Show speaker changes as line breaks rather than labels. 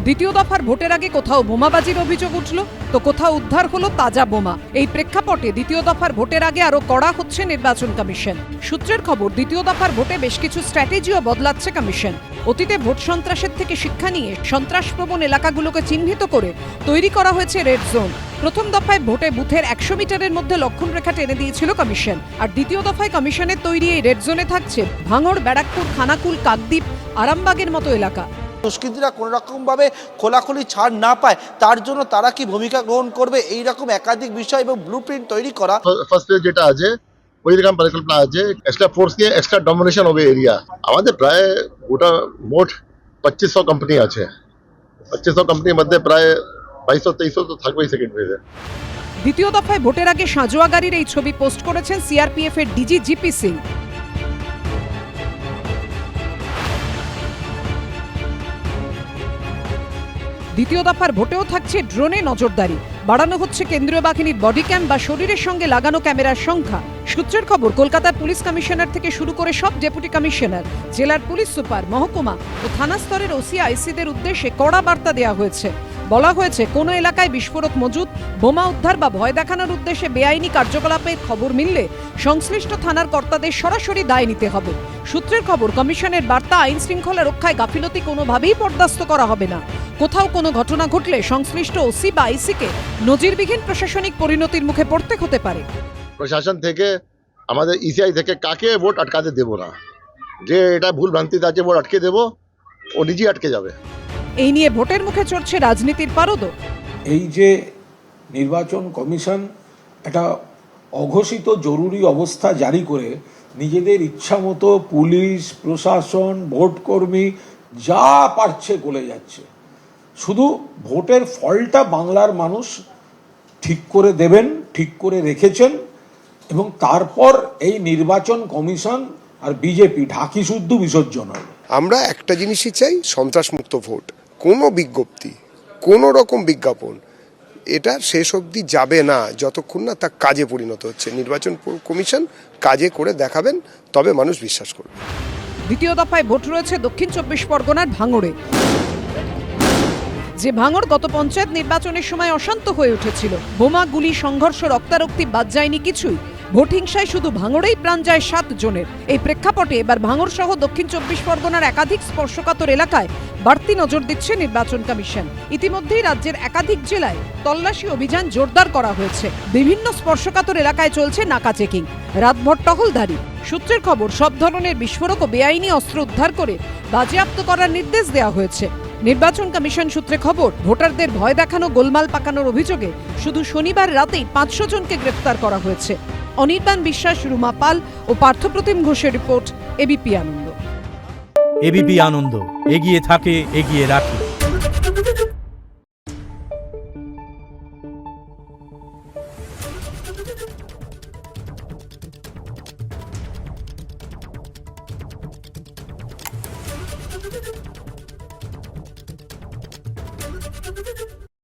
দ্বিতীয় দফার ভোটের আগে কোথাও বোমাবাজির অভিযোগ উঠল, তো কোথাও উদ্ধার হলো তাজা বোমা। এই প্রেক্ষাপটে দ্বিতীয় দফার ভোটের আগে আরো কড়া হচ্ছে নির্বাচন কমিশন। সূত্রের খবর, দ্বিতীয় দফার ভোটে বেশ কিছু স্ট্র্যাটেজিও বদলাচ্ছে কমিশন। অতীতে ভোট সন্ত্রাসের থেকে শিক্ষা নিয়ে সন্ত্রাসপ্রবণ এলাকাগুলোকে চিহ্নিত করে তৈরি করা হয়েছে রেড জোন। প্রথম দফায় ভোটে বুথের 100 মিটারের মধ্যে লক্ষণ রেখা টেনে দিয়েছিল কমিশন। আর দ্বিতীয় দফায় কমিশনের তৈরি এই রেড জোনে থাকছে ভাঙড়, ব্যারাকপুর, খানাকুল, কাকদ্বীপ, আরামবাগের মতো এলাকা।
দুষ্কৃতীরা কোনো রকমভাবে খোলাখুলি ছাড় না পায়, তার জন্য তারা কি ভূমিকা গ্রহণ করবে, এই রকম একাধিক বিষয় এবং ব্লুপ্রিন্ট তৈরি করা।
ফার্স্ট যেটা আছে ওই রকম পরিকল্পনা আছে, এক্সট্রা ফোর্স দিয়ে এক্সট্রা ডমিনেশন হবে এরিয়া। আমাদের প্রায় গোটা মোট 2500 কোম্পানি আছে। 2500 কোম্পানির মধ্যে প্রায় 2200-2300 তো থাকবেই সেকেন্ড ফেজে।
দ্বিতীয় দফায় ভোটের আগে সাঁজোয়া গাড়ির এই ছবি পোস্ট করেছেন সিআরপিএফ এর ডিজি জিপি সিং। দ্বিতীয় দফার ভোটেও থাকছে ড্রোনে নজরদারি, বাড়ানো হচ্ছে কেন্দ্রীয় বাহিনীর বডি ক্যাম বা শরীরের সঙ্গে লাগানো ক্যামেরার সংখ্যা। সূত্রের খবর, কলকাতার পুলিশ কমিশনার থেকে শুরু করে সব ডেপুটি কমিশনার, জেলার পুলিশ সুপার, মহকুমা ও থানা স্তরের ওসি আইসিদের উদ্দেশ্যে কড়া বার্তা দেওয়া হয়েছে। বলা হয়েছে, কোনো এলাকায় বিস্ফোরক মজুদ, বোমা উদ্ধার বা ভয় দেখানোর উদ্দেশ্যে বেআইনি কার্যকলাপের খবর মিললে সংশ্লিষ্ট থানার কর্তাদের সরাসরি দায় নিতে হবে। সূত্রের খবর, কমিশনের বার্তা, আইন শৃঙ্খলা রক্ষায় গাফিলতি কোনোভাবেই বরদাস্ত করা হবে না। কোথাও কোনো ঘটনা ঘটলে সংশ্লিষ্ট ওসি বা আইসিকে নজিরবিহীন প্রশাসনিক পরিণতির মুখে পড়তে হতে পারে।
প্রশাসন থেকে, আমাদের ইসিআই থেকে কাকে ভোট আটকাতে দেব না। যে এটা ভুল ভ্রান্তিতে আছে ভোট আটকে দেব, ও নিজেই আটকে যাবে।
এই নিয়ে ভোটের মুখে চড়ছে রাজনীতির পারদও।
এই যে নির্বাচন কমিশন একটা অঘোষিত জরুরি অবস্থা জারি করে নিজেদের ইচ্ছামতো পুলিশ, প্রশাসন, ভোটকর্মী যা পারছে করে যাচ্ছে। শুধু ভোটের ফলটা বাংলার মানুষ ঠিক করে দেবেন, ঠিক করে রেখেছেন, এবং তারপর এই নির্বাচন কমিশন আর বিজেপি ঢাকি শুদ্ধ বিসর্জন হবে।
আমরা একটা জিনিসই চাই, সন্ত্রাসমুক্ত ভোট। কোনো বিজ্ঞপ্তি, কোনো রকম বিজ্ঞাপন এটা শেষ অবধি যাবে না যতক্ষণ না তা কাজে পরিণত হচ্ছে। নির্বাচন কমিশন কাজে করে দেখাবেন, তবে মানুষ বিশ্বাস করবে।
দ্বিতীয় দফায় ভোট রয়েছে দক্ষিণ 24 পরগনার ভাঙড়ে। যে ভাঙড় গত পঞ্চায়েত নির্বাচনের সময় অশান্ত হয়ে উঠেছিল। বোমা, গুলি, সংঘর্ষ, রক্তারক্তি বাদ যায়নি কিছুই। ভোট হিংসায় শুধু ভাঙড়েই প্রাণ যায় 7 জনের। এই প্রেক্ষাপটে এবার ভাঙড় সহ দক্ষিণ 24 পরগনার একাধিক স্পর্শকাতর এলাকায় বাড়তি নজর দিচ্ছে নির্বাচন কমিশন। ইতিমধ্যেই রাজ্যের একাধিক জেলায় তল্লাশি অভিযান জোরদার করা হয়েছে। বিভিন্ন স্পর্শকাতর এলাকায় চলছে নাকা চেকিং, রাতভর টহলদারি। সূত্রের খবর, সব ধরনের বিস্ফোরক ও বেআইনি অস্ত্র উদ্ধার করে বাজেয়াপ্ত করার নির্দেশ দেওয়া হয়েছে। নির্বাচন কমিশন সূত্রে খবর, ভোটারদের ভয় দেখানো, গোলমাল পাকানোর অভিযোগে শুধু শনিবার রাতেই 500 জনকে গ্রেফতার করা হয়েছে। অনির্বাণ বিশ্বাস, রুমা পাল ও পার্থপ্রতিম ঘোষের রিপোর্ট, এবিপি আনন্দ।
এবিপি আনন্দ, এগিয়ে থাকে, এগিয়ে রাখে।